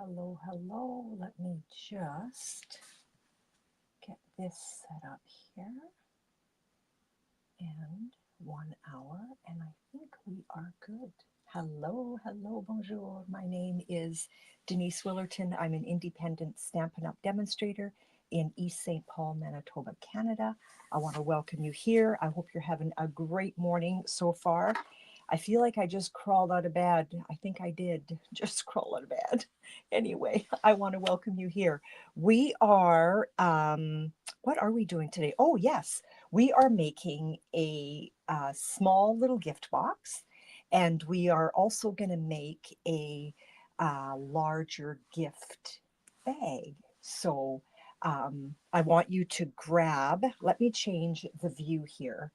Hello, hello. Let me just get this set up here. And 1 hour, and I think we are good. Hello, hello, bonjour. My name is Denise Willerton. I'm an independent Stampin' Up demonstrator in East St. Paul, Manitoba, Canada. I want to welcome you here. I hope you're having a great morning so far. I feel like I just crawled out of bed. I think I did just crawl out of bed. Anyway, I want to welcome you here. We are, what are we doing today? Oh, yes, we are making a small little gift box, and we are also going to make a larger gift bag. So I want you to grab, let me change the view here.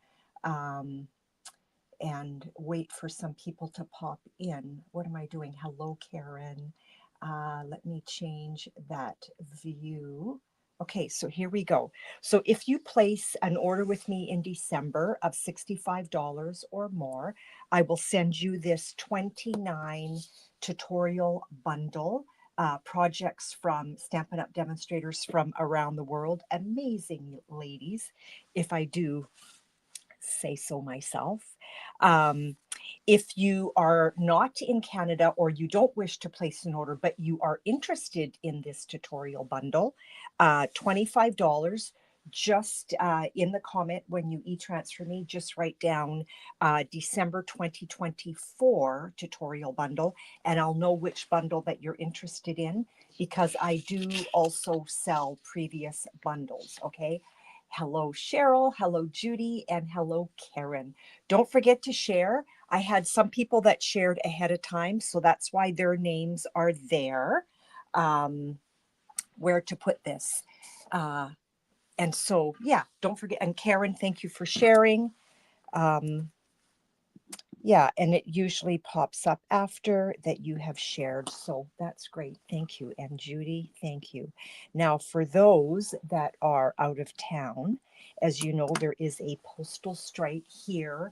And wait for some people to pop in. What am I doing? Hello, Karen. Let me change that view. Okay, so here we go. So if you place an order with me in December of $65 or more, I will send you this 29 tutorial bundle. Projects from Stampin' Up demonstrators from around the world. Amazing ladies, if I do say so myself. If you are not in Canada or you don't wish to place an order, but you are interested in this tutorial bundle, $25. Just in the comment when you e-transfer me, just write down December 2024 tutorial bundle, and I'll know which bundle that you're interested in, because I do also sell previous bundles, okay? Hello, Cheryl. Hello, Judy. And hello, Karen. Don't forget to share. I had some people that shared ahead of time, so that's why their names are there, where to put this. And so, yeah, don't forget. And Karen, thank you for sharing. Yeah, and it usually pops up after that you have shared. So that's great. Thank you. And Judy, thank you. Now, for those that are out of town, as you know, there is a postal strike here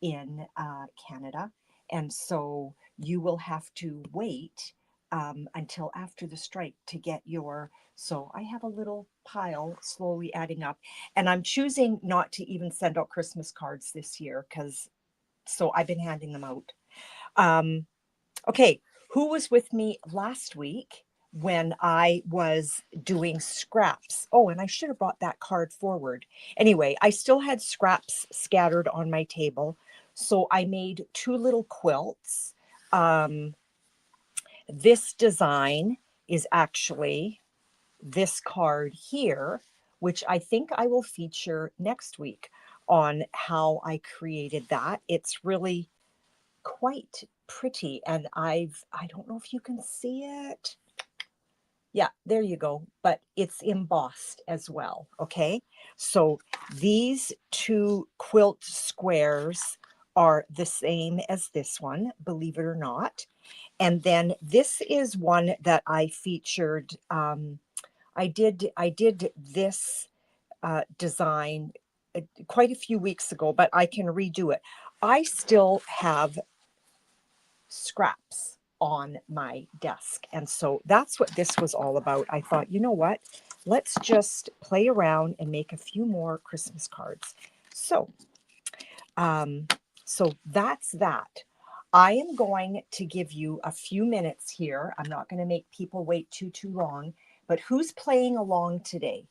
in Canada. And so you will have to wait until after the strike to get your. So I have a little pile slowly adding up. And I'm choosing not to even send out Christmas cards this year because so I've been handing them out. Okay, who was with me last week when I was doing scraps? Oh, and I should have brought that card forward. Anyway, I still had scraps scattered on my table, so I made two little quilts. This design is actually this card here, which I think I will feature next week on how I created that. It's really quite pretty, and I don't know if you can see it. Yeah, there you go. But it's embossed as well. Okay, so these two quilt squares are the same as this one, believe it or not. And then this is one that I featured. I did this design quite a few weeks ago, but I can redo it. I still have scraps on my desk, and so that's what this was all about. I thought, you know what? Let's just play around and make a few more Christmas cards. So, so that's that. I am going to give you a few minutes here. I'm not going to make people wait too long, but who's playing along today?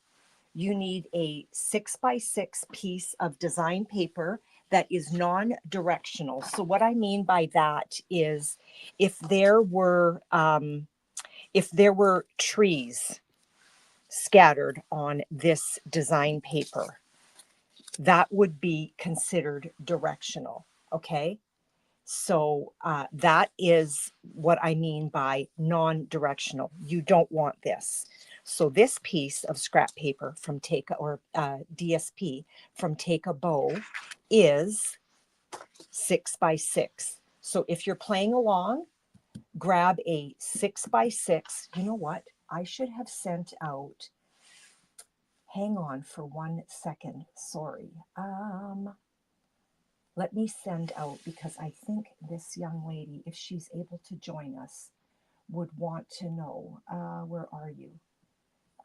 You need a 6x6 piece of design paper that is non-directional. So what I mean by that is if there were trees scattered on this design paper, that would be considered directional. Okay. So that is what I mean by non-directional. You don't want this. So this piece of scrap paper from DSP from Take a Bow is 6x6. So if you're playing along, grab a 6x6. You know what? I should have sent out. Hang on for 1 second. Sorry. Let me send out, because I think this young lady, if she's able to join us, would want to know. Where are you?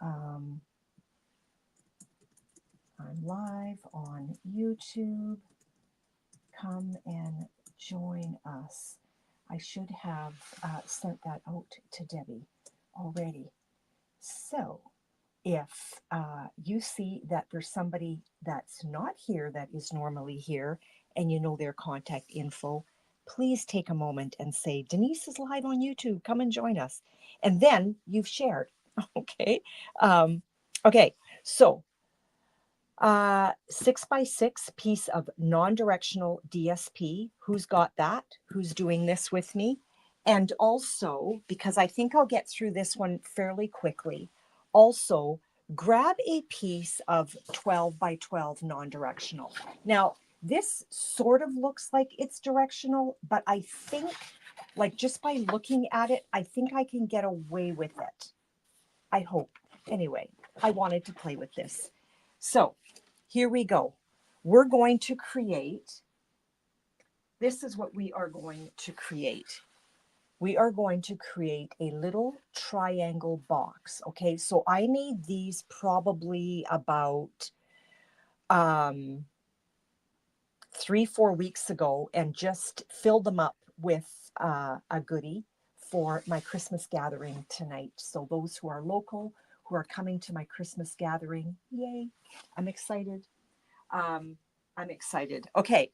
I'm live on YouTube. Come and join us. I should have sent that out to Debbie already. So if you see that there's somebody that's not here that is normally here and you know their contact info, please take a moment and say, Denise is live on YouTube, come and join us. And then you've shared, okay? Okay, so 6x6 piece of non-directional DSP. Who's got that? Who's doing this with me? And also, because I think I'll get through this one fairly quickly, also grab a piece of 12 by 12 non-directional. Now, this sort of looks like it's directional, but I think, like, just by looking at it, I think I can get away with it. I hope. Anyway, I wanted to play with this. So here we go. We're going to create, this is what we are going to create. We are going to create a little triangle box. Okay, so I made these probably about 3-4 weeks ago and just filled them up with a goodie for my Christmas gathering tonight. So those who are local, who are coming to my Christmas gathering, yay, I'm excited. I'm excited. Okay,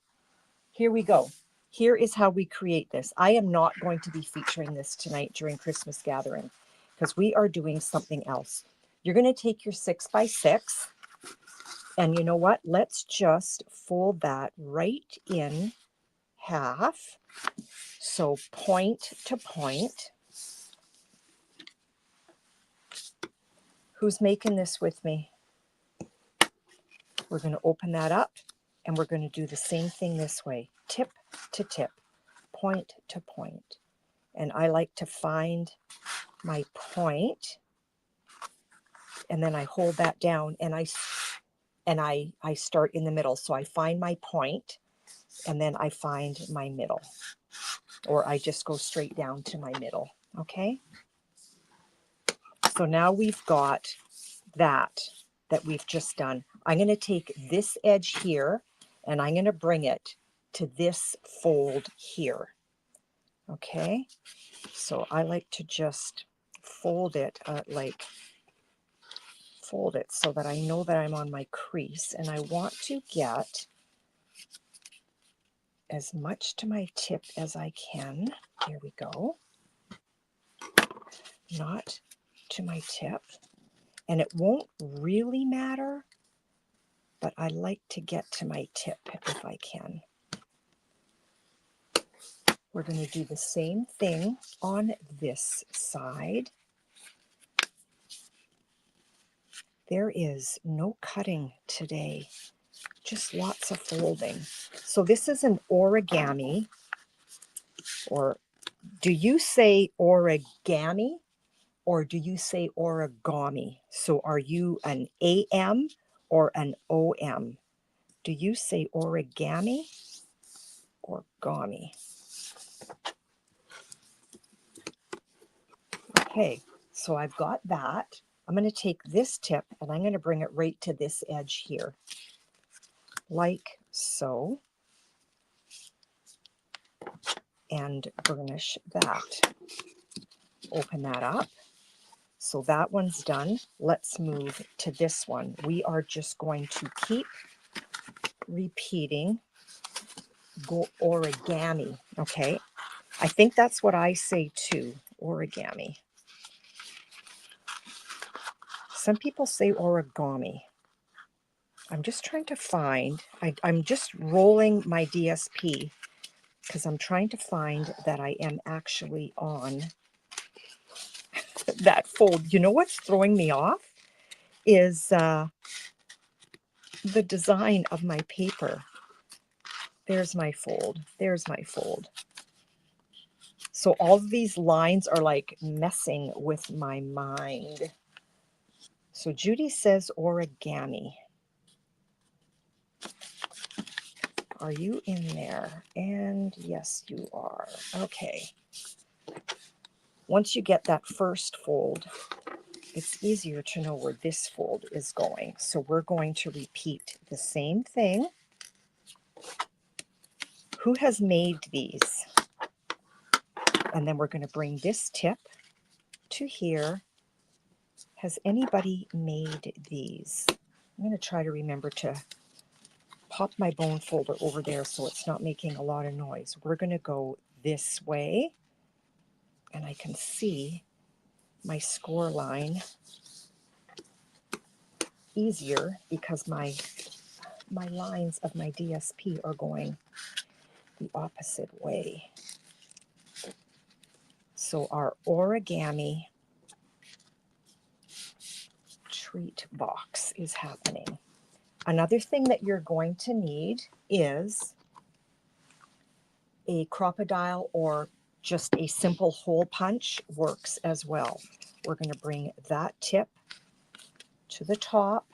here we go. Here is how we create this. I am not going to be featuring this tonight during Christmas gathering because we are doing something else. You're going to take your 6x6 and you know what? Let's just fold that right in half. So point to point. Who's making this with me? We're going to open that up and we're going to do the same thing this way. Tip to tip, point to point. And I like to find my point and then I hold that down and I start in the middle. So I find my point and then I find my middle, or I just go straight down to my middle. Okay. So now we've got that we've just done. I'm going to take this edge here and I'm going to bring it to this fold here. Okay. So I like to just fold it fold it so that I know that I'm on my crease, and I want to get as much to my tip as I can. Here we go. Not to my tip. And it won't really matter, but I like to get to my tip if I can. We're going to do the same thing on this side. There is no cutting today, just lots of folding. So this is an origami, or do you say origami or do you say origami? So are you an AM or an OM? Do you say origami or gami? Okay, so I've got that. I'm going to take this tip and I'm going to bring it right to this edge here, like so, and burnish that. Open that up. So that one's done. Let's move to this one. We are just going to keep repeating, go origami. Okay, I think that's what I say too, origami. Some people say origami. I'm just trying to find, I'm just rolling my DSP because I'm trying to find that I am actually on that fold. You know what's throwing me off is the design of my paper. There's my fold. There's my fold. So all of these lines are like messing with my mind. So Judy says origami. Are you in there? And yes, you are. Okay. once you get that first fold, it's easier to know where this fold is going. So we're going to repeat the same thing. Who has made these? And then we're going to bring this tip to here. Has anybody made these? I'm going to try to remember to pop my bone folder over there so it's not making a lot of noise. We're going to go this way, and I can see my score line easier because my lines of my DSP are going the opposite way. So our origami treat box is happening. Another thing that you're going to need is a crocodile, or just a simple hole punch works as well. We're going to bring that tip to the top.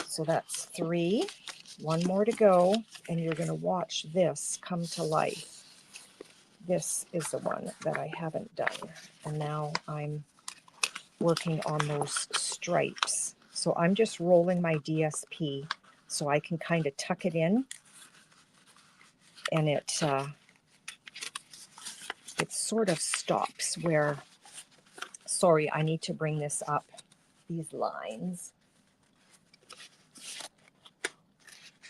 So that's 3. One more to go, and you're going to watch this come to life. This is the one that I haven't done, and now I'm working on those stripes. So I'm just rolling my DSP so I can kind of tuck it in, and it sort of stops where, sorry, I need to bring this up, these lines.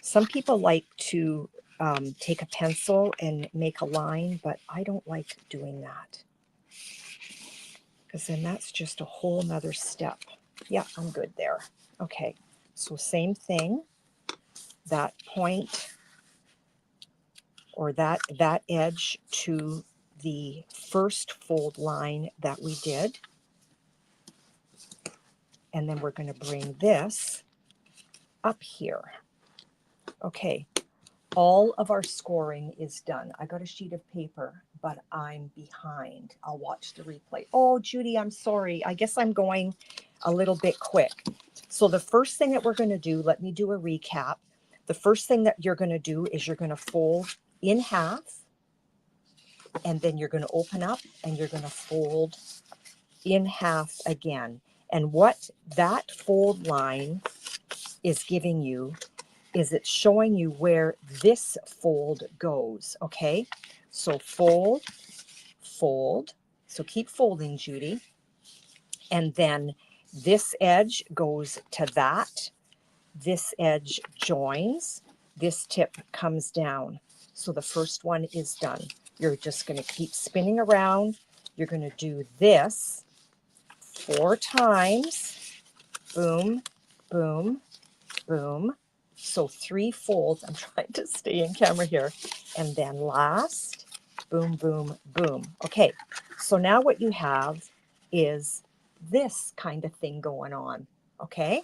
Some people like to take a pencil and make a line, but I don't like doing that, because then that's just a whole nother step. Yeah, I'm good there. Okay, so same thing, that point, or that edge to the first fold line that we did. And then we're going to bring this up here. Okay, all of our scoring is done. I got a sheet of paper, but I'm behind. I'll watch the replay. Oh, Judy, I'm sorry. I guess I'm going a little bit quick. So the first thing that we're going to do, let me do a recap. The first thing that you're going to do is you're going to fold in half, and then you're going to open up and you're going to fold in half again. And what that fold line is giving you is it's showing you where this fold goes. Okay, so fold, fold. So keep folding, Judy. And then this edge goes to that. This edge joins. This tip comes down. So the first one is done. You're just going to keep spinning around. You're going to do this 4 times. Boom, boom, boom. So 3 folds. I'm trying to stay in camera here. And then last, boom, boom, boom. Okay, so now what you have is this kind of thing going on. Okay,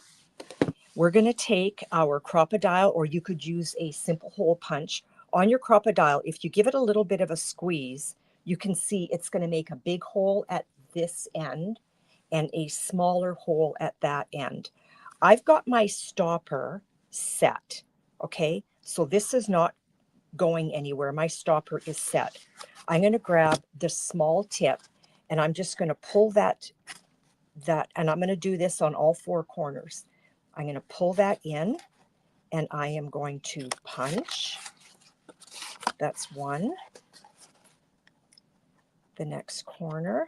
we're going to take our crocodile, or you could use a simple hole punch. On your crocodile, if you give it a little bit of a squeeze, you can see it's going to make a big hole at this end and a smaller hole at that end. I've got my stopper set. Okay, so this is not going anywhere. My stopper is set. I'm going to grab the small tip, and I'm just going to pull that, and I'm going to do this on all 4 corners. I'm going to pull that in, and I am going to punch. That's 1. The next corner.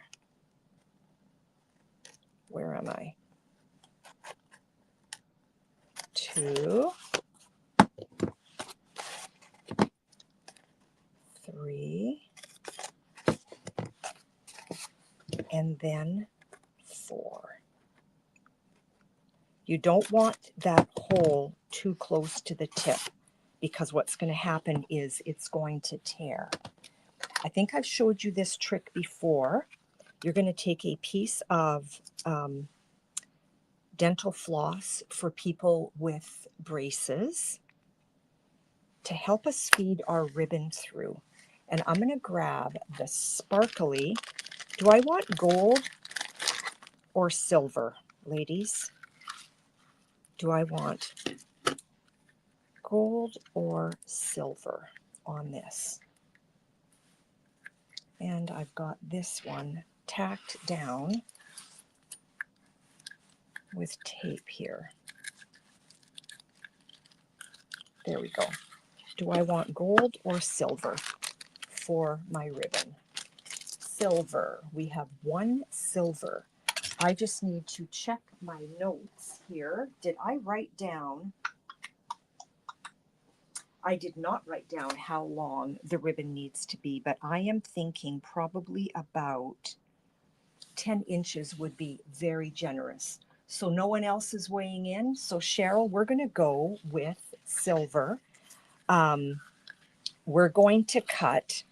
Where am I? 2, 3, and then 4. You don't want that hole too close to the tip, because what's going to happen is it's going to tear. I think I've showed you this trick before. You're going to take a piece of dental floss for people with braces to help us feed our ribbon through. And I'm going to grab the sparkly. Do I want gold or silver, ladies? Do I want gold or silver on this? And I've got this one tacked down with tape here. There we go. Do I want gold or silver for my ribbon? Silver. We have one silver. I just need to check my notes here. Did I write down? I did not write down how long the ribbon needs to be, but I am thinking probably about 10 inches would be very generous. So no one else is weighing in. So Cheryl, we're going to go with silver. We're going to cut,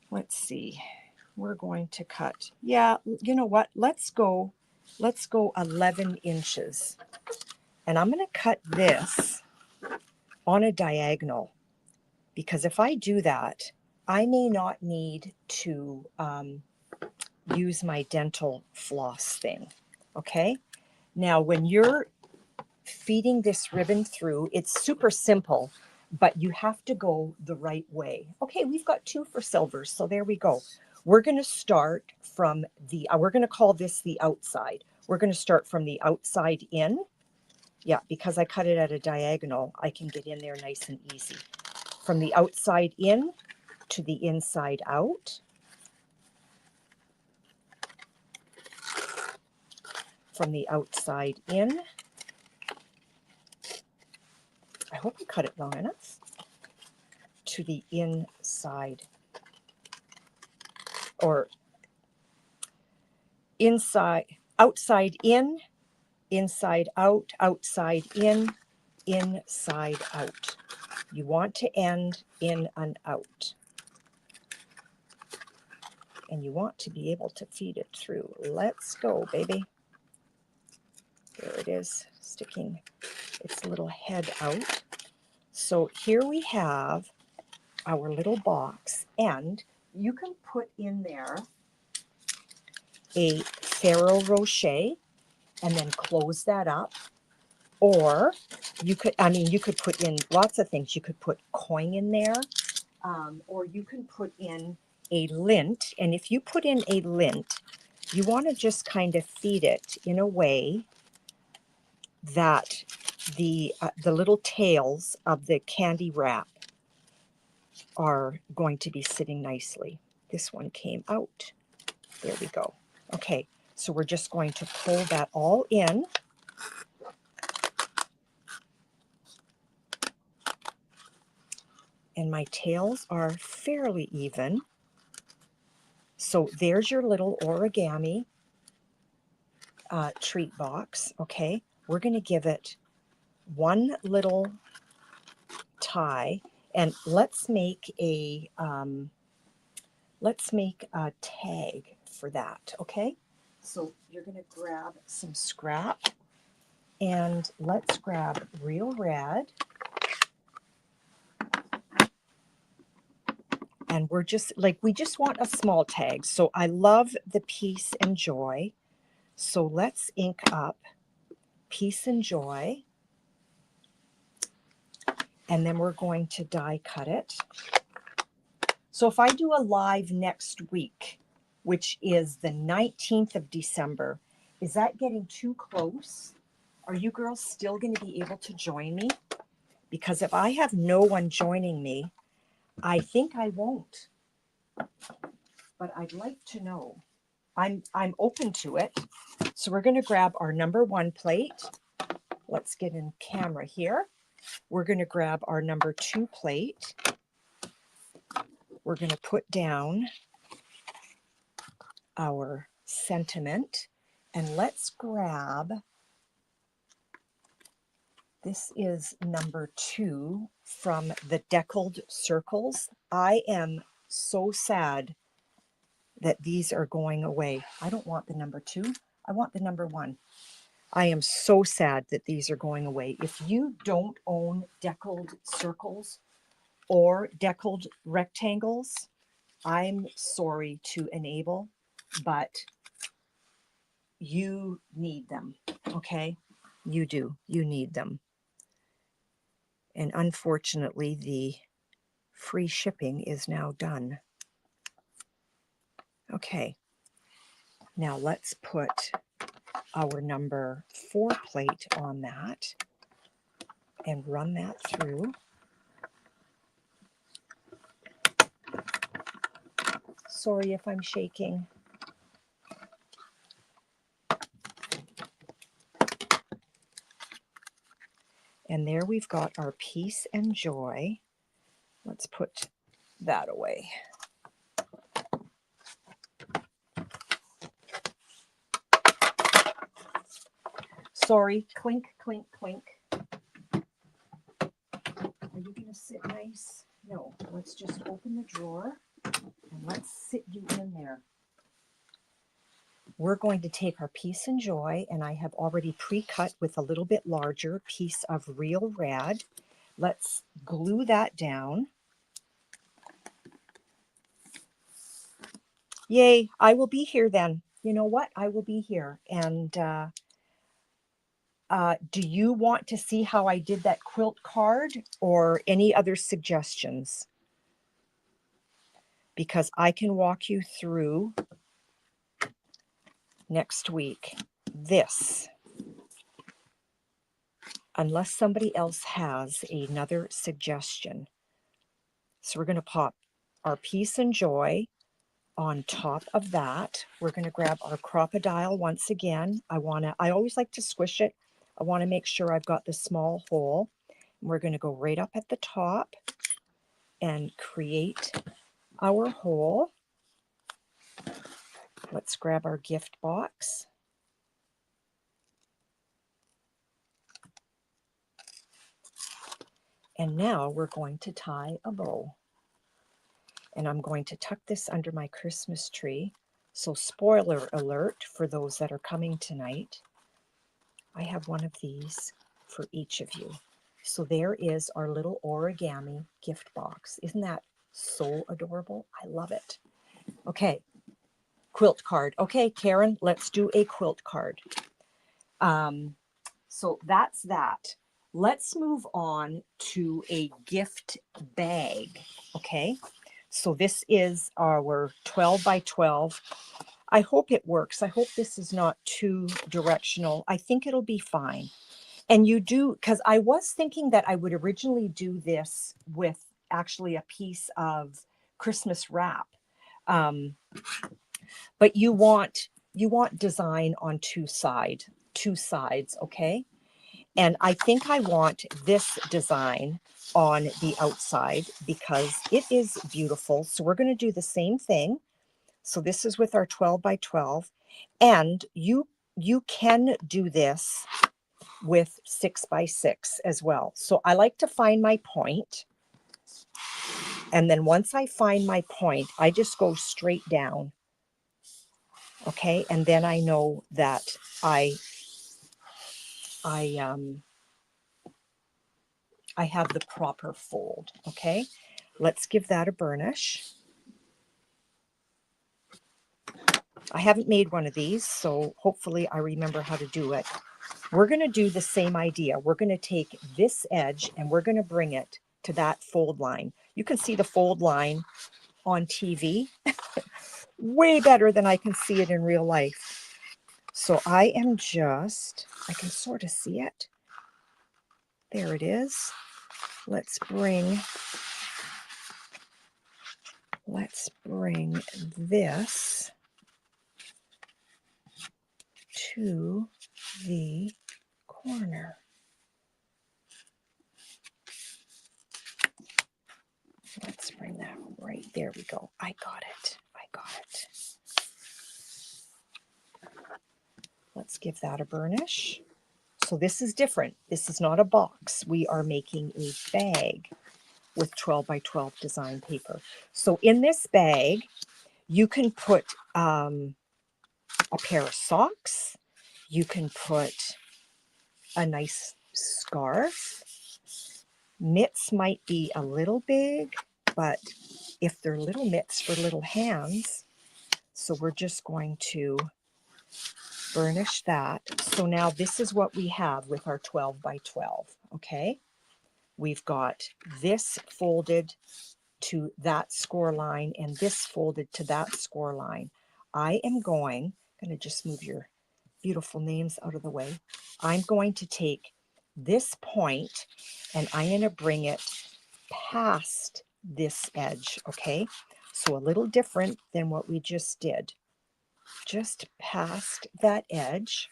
let's see, we're going to cut, yeah, you know what, let's go 11 inches. And I'm going to cut this on a diagonal, because if I do that, I may not need to use my dental floss thing, okay? Now, when you're feeding this ribbon through, it's super simple, but you have to go the right way. Okay, we've got 2 for silver, so there we go. We're going to start from the, we're going to call this the outside. We're going to start from the outside in. Yeah, because I cut it at a diagonal, I can get in there nice and easy. From the outside in to the inside out. From the outside in. I hope I cut it long enough. To the inside. Or inside, outside in, inside out, outside in, inside out. You want to end in and out. And you want to be able to feed it through. Let's go, baby. There it is, sticking its little head out. So here we have our little box, and you can put in there a Ferrero Rocher and then close that up. Or you could, you could put in lots of things. You could put coin in there, or you can put in a lint. And if you put in a lint, you want to just kind of feed it in a way that the little tails of the candy wrap are going to be sitting nicely. This one came out. There we go. Okay, so we're just going to pull that all in. And my tails are fairly even. So there's your little origami treat box. Okay, we're going to give it one little tie, and let's make a tag for that. Okay, so you're going to grab some scrap, and let's grab Real Red. And we're just like, we just want a small tag. So I love the Peace and Joy. So let's ink up Peace and Joy. And then we're going to die cut it. So if I do a live next week, which is the 19th of December, is that getting too close? Are you girls still going to be able to join me? Because if I have no one joining me, I think I won't. But I'd like to know. I'm open to it. So we're going to grab our number 1 plate. Let's get in camera here. We're going to grab our number 2 plate. We're going to put down our sentiment. And let's grab, this is number 2 from the Deckled Circles. I am so sad that these are going away. I don't want the number 2. I want the number 1. I am so sad that these are going away. If you don't own Deckled Circles or Deckled Rectangles, I'm sorry to enable, but you need them, okay? You do. You need them. And unfortunately, the free shipping is now done. Okay, now let's put our number 4 plate on that and run that through. Sorry if I'm shaking. And there we've got our peace and joy. Let's put that away. Sorry, clink, clink, clink. Are you going to sit nice? No, let's just open the drawer and let's sit you in there. We're going to take our peace and joy, and I have already pre-cut with a little bit larger piece of real red. Let's glue that down. Yay, I will be here then. You know what? I will be here. And do you want to see how I did that quilt card or any other suggestions? Because I can walk you through next week this, unless somebody else has another suggestion. So we're going to pop our peace and joy on top of that. We're going to grab our crocodile once again. I always like to squish it. I want to make sure I've got the small hole. And we're going to go right up at the top and create our hole. Let's grab our gift box. And now we're going to tie a bow. And I'm going to tuck this under my Christmas tree. So spoiler alert for those that are coming tonight, I have one of these for each of you. So there is our little origami gift box. Isn't that so adorable? I love it. Okay, quilt card. Okay, Karen, let's do a quilt card. So that's that. Let's move on to a gift bag. Okay, so this is our 12 by 12. I hope it works. I hope this is not too directional. I think it'll be fine. And you do, because I was thinking that I would originally do this with actually a piece of Christmas wrap. But you want design on two sides, okay? And I think I want this design on the outside because it is beautiful. So we're going to do the same thing. So this is with our 12 by 12. And you can do this with 6 by 6 as well. So I like to find my point. And then once I find my point, I just go straight down. Okay, and then I know that I have the proper fold. Okay, let's give that a burnish. I haven't made one of these, so hopefully I remember how to do it. We're going to do the same idea. We're going to take this edge and we're going to bring it to that fold line. You can see the fold line on TV way better than I can see it in real life. So I can sort of see it. There it is. Let's bring this to the corner. Let's bring that right there. We go. I got it. Let's give that a burnish. So this is different. This is not a box. We are making a bag with 12 by 12 design paper. So in this bag, you can put a pair of socks. You can put a nice scarf. Mitts might be a little big, but if they're little mitts for little hands, so we're just going to burnish that. So now this is what we have with our 12 by 12, okay? We've got this folded to that score line and this folded to that score line. I am going to just move your beautiful names out of the way. I'm going to take this point and I'm going to bring it past this edge, okay? So a little different than what we just did. Just past that edge,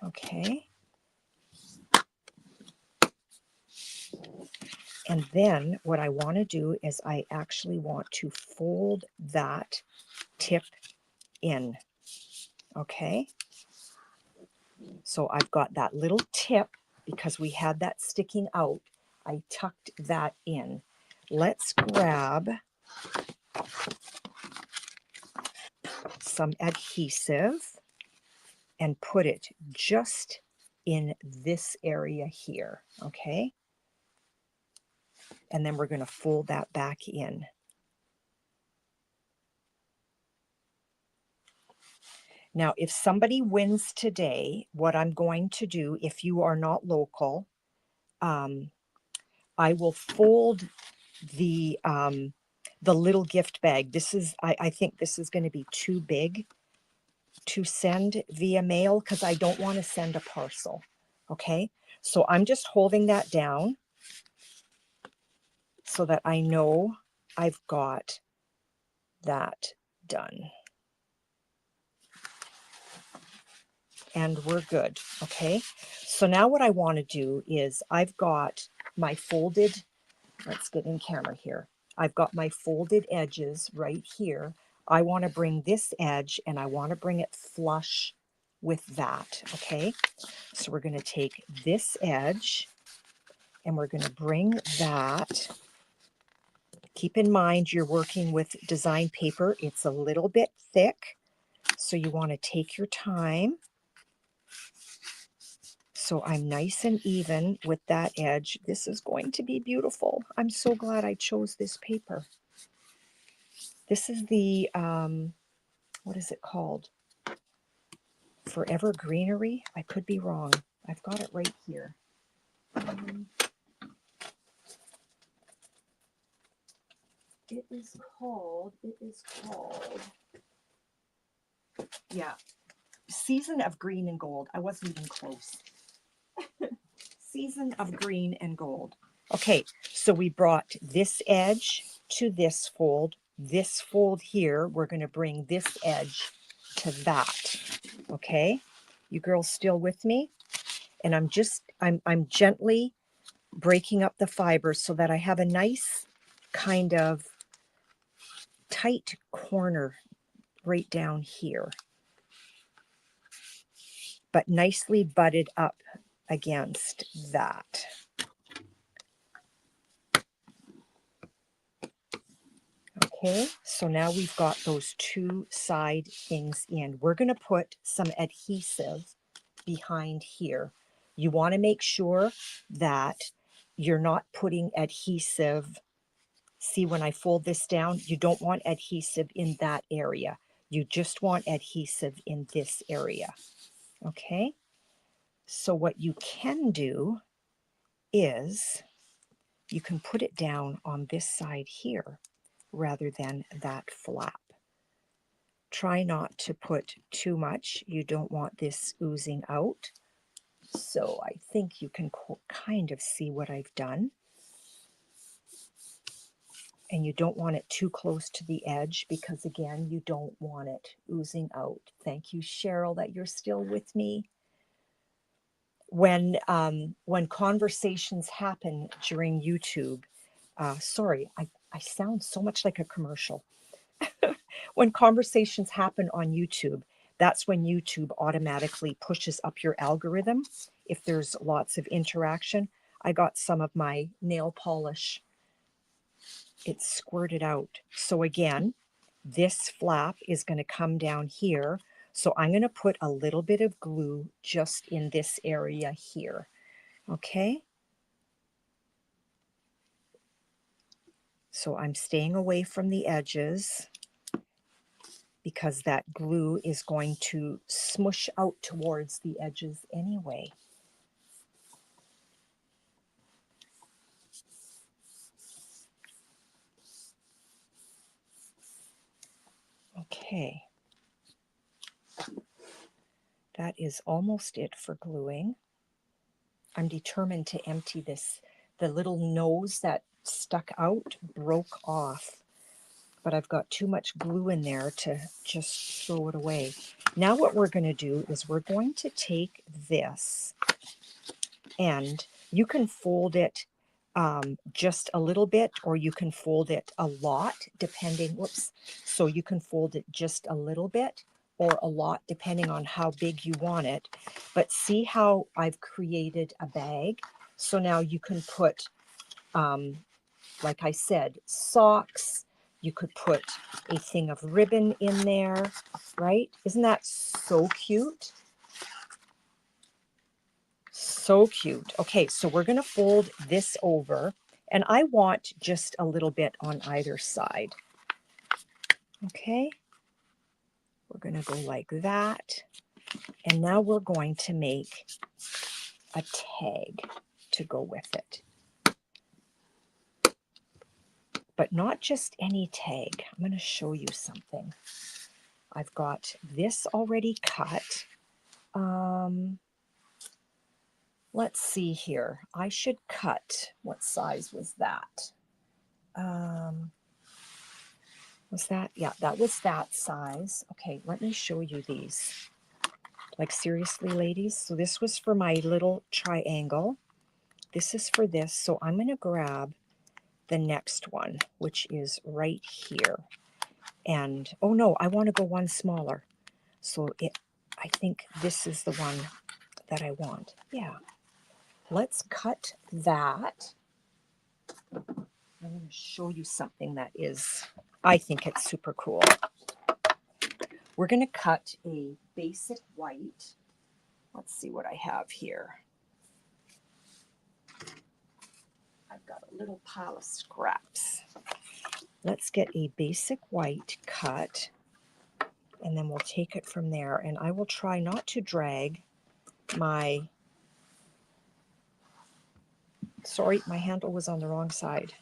okay? And then what I want to do is I actually want to fold that tip in, okay? So I've got that little tip because we had that sticking out. I tucked that in. Let's grab some adhesive and put it just in this area here, okay? And then we're going to fold that back in. Now, if somebody wins today, what I'm going to do, if you are not local, I will fold the little gift bag. This is, I think this is going to be too big to send via mail because I don't want to send a parcel. Okay, so I'm just holding that down so that I know I've got that done. And we're good. Okay, so now what I want to do is I've got my folded, let's get in camera here. I've got my folded edges right here. I want to bring this edge and I want to bring it flush with that. Okay, so we're going to take this edge and we're going to bring that. Keep in mind you're working with design paper. It's a little bit thick, so you want to take your time. So I'm nice and even with that edge. This is going to be beautiful. I'm so glad I chose this paper. This is the, what is it called? Forever Greenery? I could be wrong. I've got it right here. It is called, yeah, Season of Green and Gold. I wasn't even close. Season of Green and Gold. Okay, so we brought this edge to this fold here, we're going to bring this edge to that. Okay, you girls still with me? And I'm gently breaking up the fibers so that I have a nice kind of tight corner right down here, but nicely butted up against that. Okay, so now we've got those two side things in. We're going to put some adhesive behind here. You want to make sure that you're not putting adhesive. See, when I fold this down, you don't want adhesive in that area. You just want adhesive in this area. Okay, so what you can do is you can put it down on this side here rather than that flap. Try not to put too much. You don't want this oozing out. So I think you can kind of see what I've done. And you don't want it too close to the edge because, again, you don't want it oozing out. Thank you, Cheryl, that you're still with me. When conversations happen during YouTube, sorry, I sound so much like a commercial. When conversations happen on YouTube, that's when YouTube automatically pushes up your algorithm if there's lots of interaction. I got some of my nail polish. It squirted out. So again, this flap is going to come down here. So I'm going to put a little bit of glue just in this area here. Okay. So I'm staying away from the edges because that glue is going to smush out towards the edges anyway. Okay. That is almost it for gluing. I'm determined to empty this. The little nose that stuck out broke off, but I've got too much glue in there to just throw it away. Now what we're going to do is we're going to take this, and you can fold it just a little bit, or you can fold it a lot, depending, whoops. So you can fold it just a little bit or a lot, depending on how big you want it. But see how I've created a bag? So now you can put, like I said, socks. You could put a thing of ribbon in there, right? Isn't that so cute? So cute. Okay, so we're going to fold this over, and I want just a little bit on either side. Okay, we're going to go like that. And now we're going to make a tag to go with it. But not just any tag. I'm going to show you something. I've got this already cut. Let's see here. I should cut. What size was that? Was that? Yeah, that was that size. Okay, let me show you these. Like seriously, ladies. So this was for my little triangle. This is for this. So I'm going to grab the next one, which is right here. And, oh no, I want to go one smaller. So I think this is the one that I want. Yeah. Let's cut that. I'm going to show you something that is, I think it's super cool. We're going to cut a basic white. Let's see what I have here. I've got a little pile of scraps. Let's get a basic white cut, and then we'll take it from there. And I will try not to drag my, sorry, my handle was on the wrong side.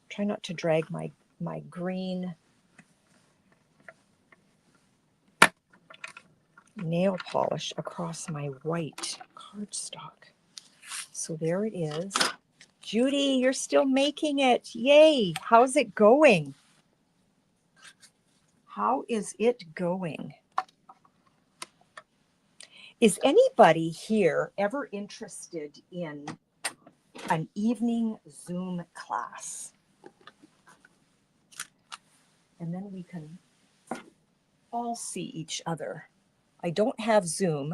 Try not to drag my green nail polish across my white cardstock. So there it is. Judy, you're still making it. Yay. How's it going? How is it going? Is anybody here ever interested in an evening Zoom class? And then we can all see each other. I don't have Zoom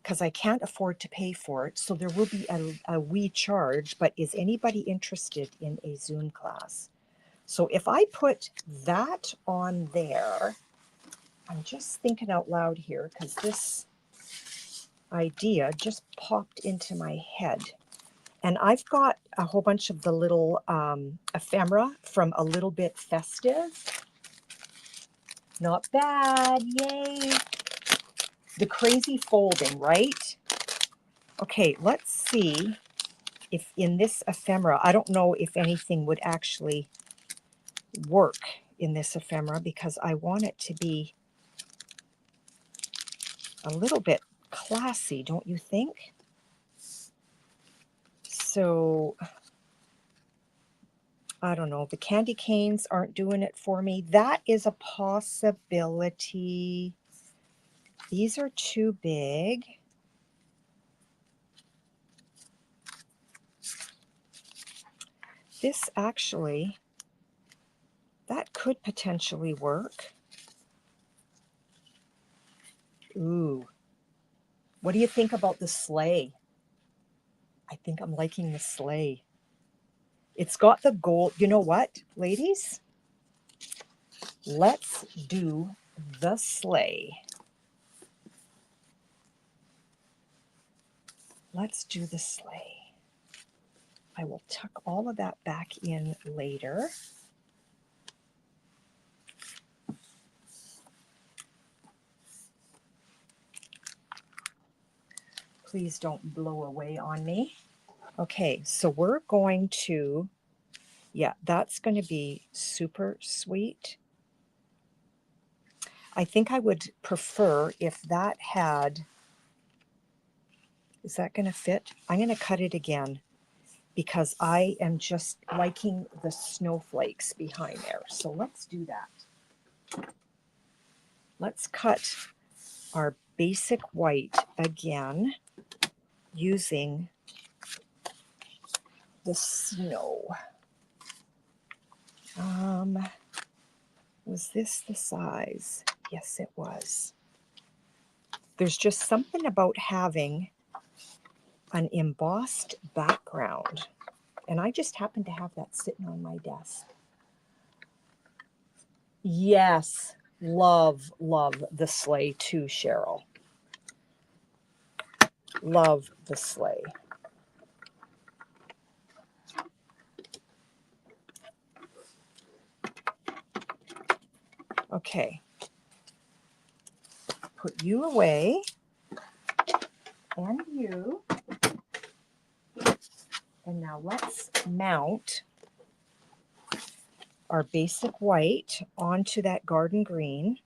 because I can't afford to pay for it, so there will be a wee charge, but is anybody interested in a Zoom class? So if I put that on there, I'm just thinking out loud here because this idea just popped into my head. And I've got a whole bunch of the little ephemera from A Little Bit Festive. Not bad, yay. The crazy folding, right? Okay, let's see if in this ephemera, I don't know if anything would actually work in this ephemera because I want it to be a little bit classy, don't you think? So, I don't know. The candy canes aren't doing it for me. That is a possibility. These are too big. This actually, that could potentially work. Ooh. What do you think about the sleigh? I think I'm liking the sleigh. It's got the gold. You know what, ladies? Let's do the sleigh. Let's do the sleigh. I will tuck all of that back in later. Please don't blow away on me. Okay, so we're going to, yeah, that's going to be super sweet. I think I would prefer if that had, is that going to fit? I'm going to cut it again because I am just liking the snowflakes behind there. So let's do that. Let's cut our basic white again using the snow. Was this the size? Yes, it was. There's just something about having an embossed background. And I just happen to have that sitting on my desk. Yes, love, love the sleigh too, Cheryl. Love the sleigh. Okay. Put you away. And you. And now let's mount our basic white onto that garden green.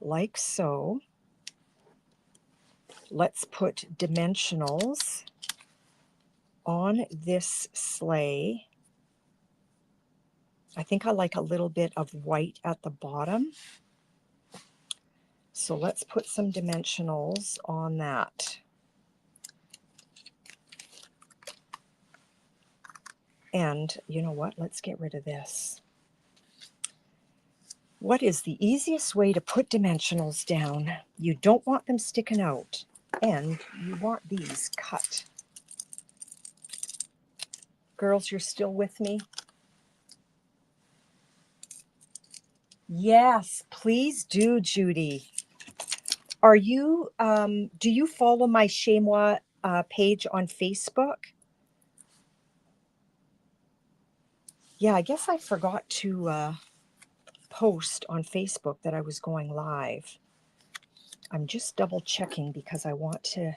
Like so. Let's put dimensionals on this sleigh. I think I like a little bit of white at the bottom. So let's put some dimensionals on that. And you know what? Let's get rid of this. What is the easiest way to put dimensionals down? You don't want them sticking out, and you want these cut. Girls, you're still with me? Yes, please do, Judy. Are you, do you follow my Stampinchezmoi page on Facebook? Yeah, I guess I forgot to post on Facebook that I was going live. I'm just double checking because I want to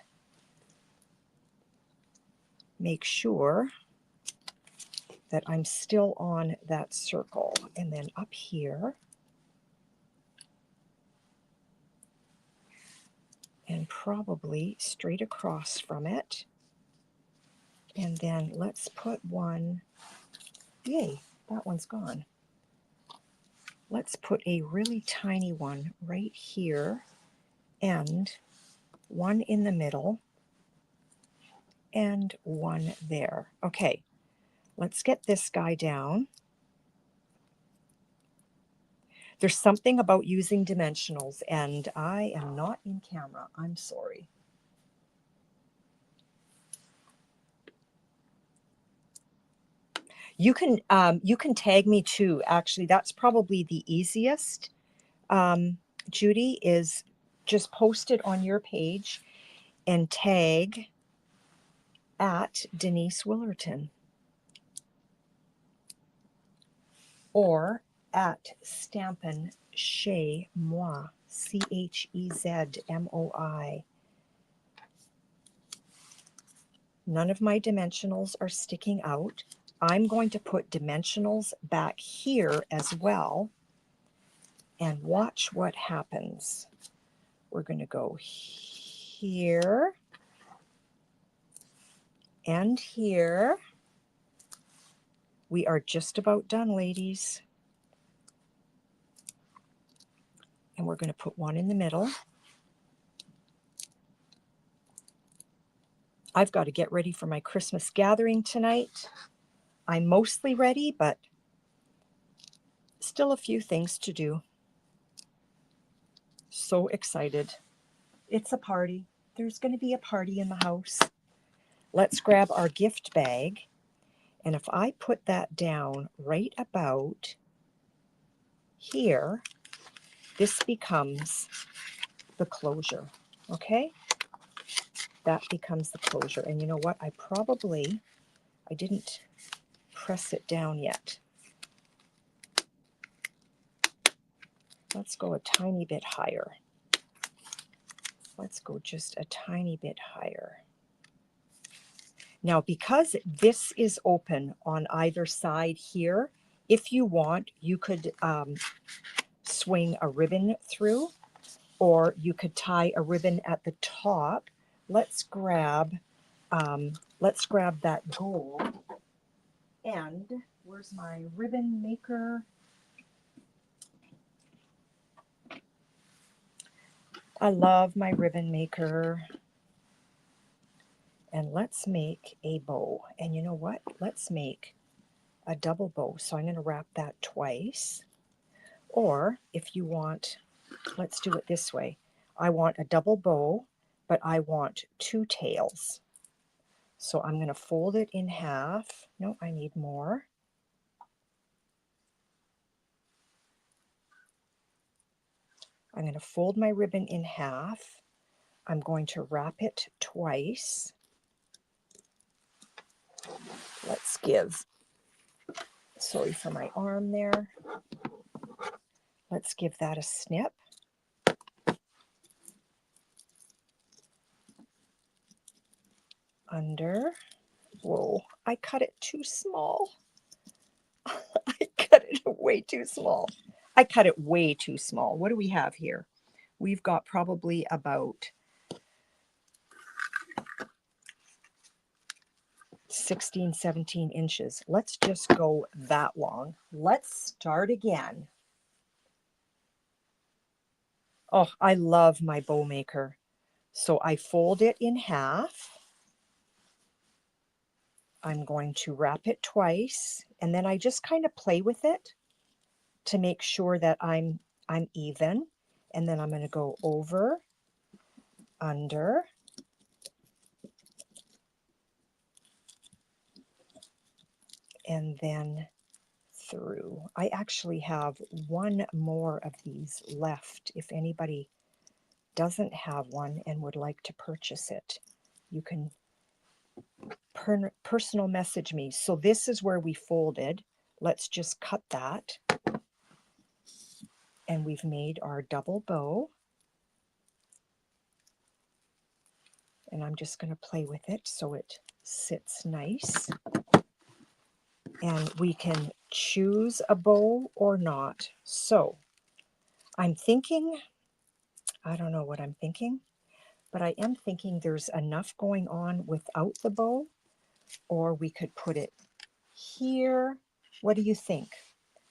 make sure that I'm still on that circle. And then up here, and probably straight across from it. And then let's put one, yay, that one's gone. Let's put a really tiny one right here and one in the middle and one there. Okay, let's get this guy down. There's something about using dimensionals, and I am not in camera. I'm sorry. You can tag me too. Actually, that's probably the easiest. Judy, is just post it on your page and tag at Denise Willerton or at Stampinchezmoi, CHEZMOI. None of my dimensionals are sticking out. I'm going to put dimensionals back here as well and watch what happens. We're going to go here and here. We are just about done, ladies. And we're going to put one in the middle. I've got to get ready for my Christmas gathering tonight. I'm mostly ready, but still a few things to do. So excited. It's a party. There's going to be a party in the house. Let's grab our gift bag. And if I put that down right about here, this becomes the closure. Okay? That becomes the closure. And you know what? I didn't press it down yet. Let's go a tiny bit higher. Let's go just a tiny bit higher. Now, because this is open on either side here, if you want, you could swing a ribbon through, or you could tie a ribbon at the top. Let's grab that gold. And where's my ribbon maker? I love my ribbon maker. And let's make a bow. And you know what? Let's make a double bow. So I'm going to wrap that twice. Or if you want, let's do it this way. I want a double bow, but I want 2 tails. So I'm going to fold it in half. No, I need more. I'm going to fold my ribbon in half. I'm going to wrap it twice. Let's give, sorry for my arm there. Let's give that a snip. Under. Whoa, I cut it too small. I cut it way too small. I cut it way too small. What do we have here? We've got probably about 16, 17 inches. Let's just go that long. Let's start again. Oh, I love my bow maker. So I fold it in half. I'm going to wrap it twice, and then I just kind of play with it to make sure that I'm even. And then I'm going to go over, under, and then through. I actually have one more of these left. If anybody doesn't have one and would like to purchase it, you can personal message me. So this is where we folded. Let's just cut that. And we've made our double bow. And I'm just going to play with it so it sits nice. And we can choose a bow or not. So I'm thinking, I don't know what I'm thinking, but I am thinking there's enough going on without the bow, or we could put it here. What do you think?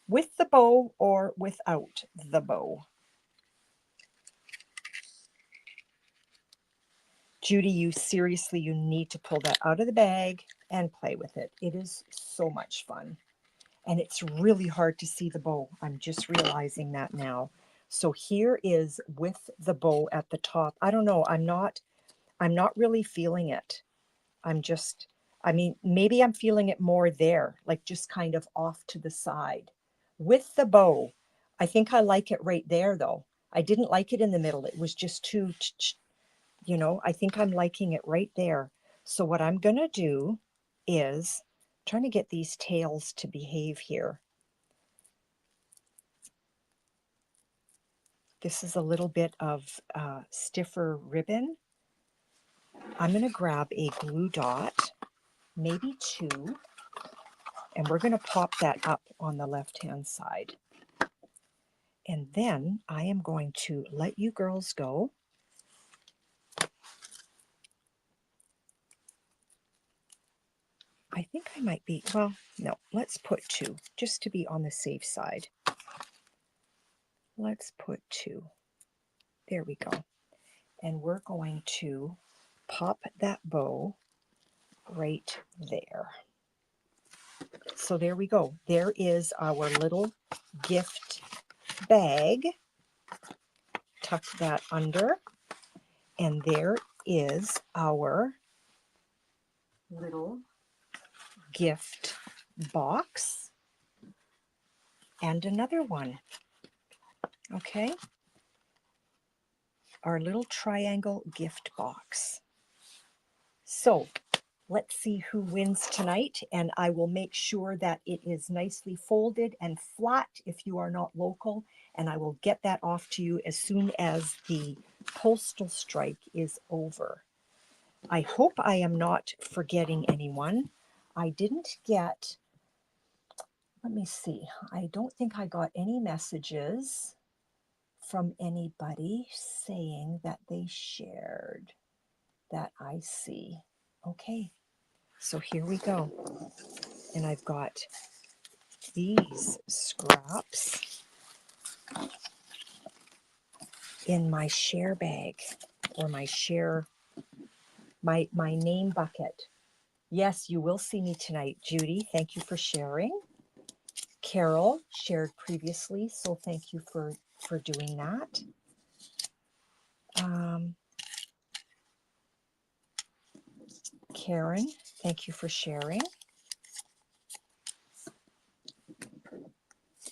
With the bow or without the bow? Judy, you seriously, you need to pull that out of the bag and play with it. It is so much fun. And it's really hard to see the bow. I'm just realizing that now. So here is with the bow at the top. I don't know. I'm not really feeling it. I mean, maybe I'm feeling it more there, like just kind of off to the side. With the bow, I think I like it right there though. I didn't like it in the middle. It was just too, you know, I think I'm liking it right there. So what I'm going to do is trying to get these tails to behave here. This is a little bit of stiffer ribbon. I'm going to grab a glue dot, maybe 2, and we're going to pop that up on the left-hand side. And then I am going to let you girls go. I think I might be, well, no, let's put 2, just to be on the safe side. Let's put 2. There we go. And we're going to pop that bow right there. So there we go. There is our little gift bag. Tuck that under. And there is our little gift box. And another one. Okay. Our little triangle gift box. So let's see who wins tonight, and I will make sure that it is nicely folded and flat if you are not local, and I will get that off to you as soon as the postal strike is over. I hope I am not forgetting anyone. I didn't get, let me see, I don't think I got any messages from anybody saying that they shared that I see. Okay, so here we go. And I've got these scraps in my share bag, or my share, my name bucket. Yes, you will see me tonight. Judy, thank you for sharing. Carol shared previously, so thank you for doing that. Karen, thank you for sharing.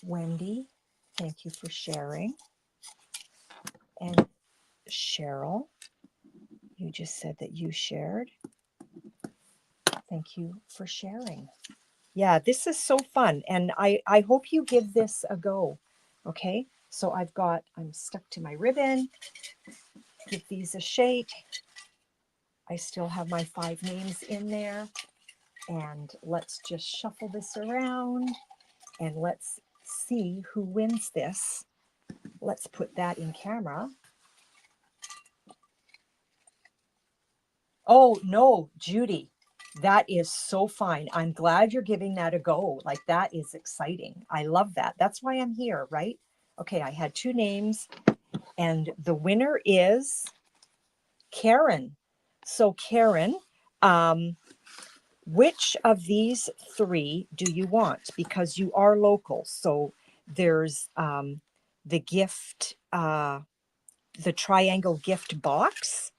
Wendy, thank you for sharing. And Cheryl, you just said that you shared. Thank you for sharing. Yeah, this is so fun, and I hope you give this a go. Okay, so I'm stuck to my ribbon. Give these a shake. I still have my 5 names in there, and let's just shuffle this around, and let's see who wins this. Let's put that in camera. Oh, no, Judy, that is so fine. I'm glad you're giving that a go. Like, that is exciting. I love that. That's why I'm here, right? Okay, I had 2 names, and the winner is Karen. So, Karen, which of these 3 do you want? Because you are local. So, there's the gift, the triangle gift box,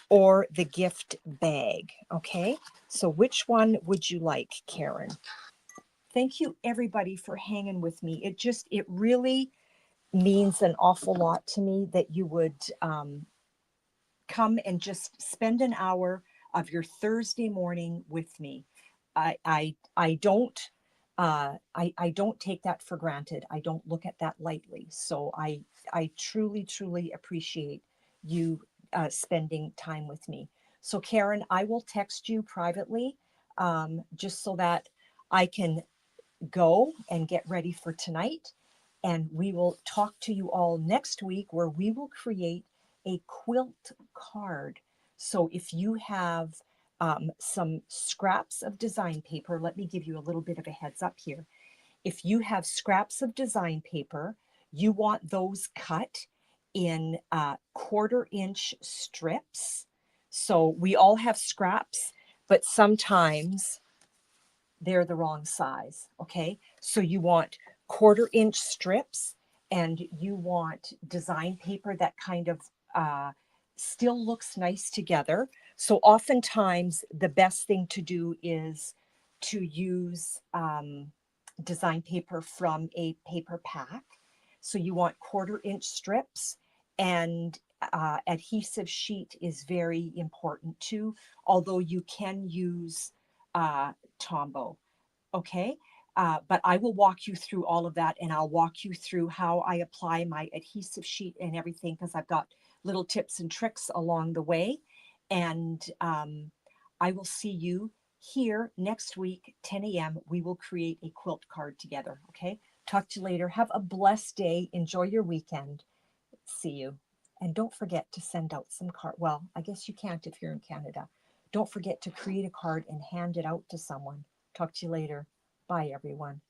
or the gift bag. Okay, so which one would you like, Karen? Thank you, everybody, for hanging with me. It really means an awful lot to me that you would come and just spend an hour of your Thursday morning with me. I don't take that for granted. I don't look at that lightly. So I truly appreciate you spending time with me. So Karen, I will text you privately, just so that I can go and get ready for tonight. And we will talk to you all next week, where we will create a quilt card. So if you have some scraps of design paper, let me give you a little bit of a heads up here. If you have scraps of design paper, you want those cut in 1/4-inch strips. So we all have scraps, but sometimes they're the wrong size. Okay, so you want 1/4-inch strips, and you want design paper that kind of still looks nice together. So oftentimes the best thing to do is to use design paper from a paper pack. So you want 1/4-inch strips, and adhesive sheet is very important too, although you can use Tombow. Okay, but I will walk you through all of that, and I'll walk you through how I apply my adhesive sheet and everything, because I've got little tips and tricks along the way. And I will see you here next week, 10 a.m. We will create a quilt card together. Okay, talk to you later. Have a blessed day. Enjoy your weekend. See you. And don't forget to send out some card. Well, I guess you can't if you're in Canada. Don't forget to create a card and hand it out to someone. Talk to you later. Bye, everyone.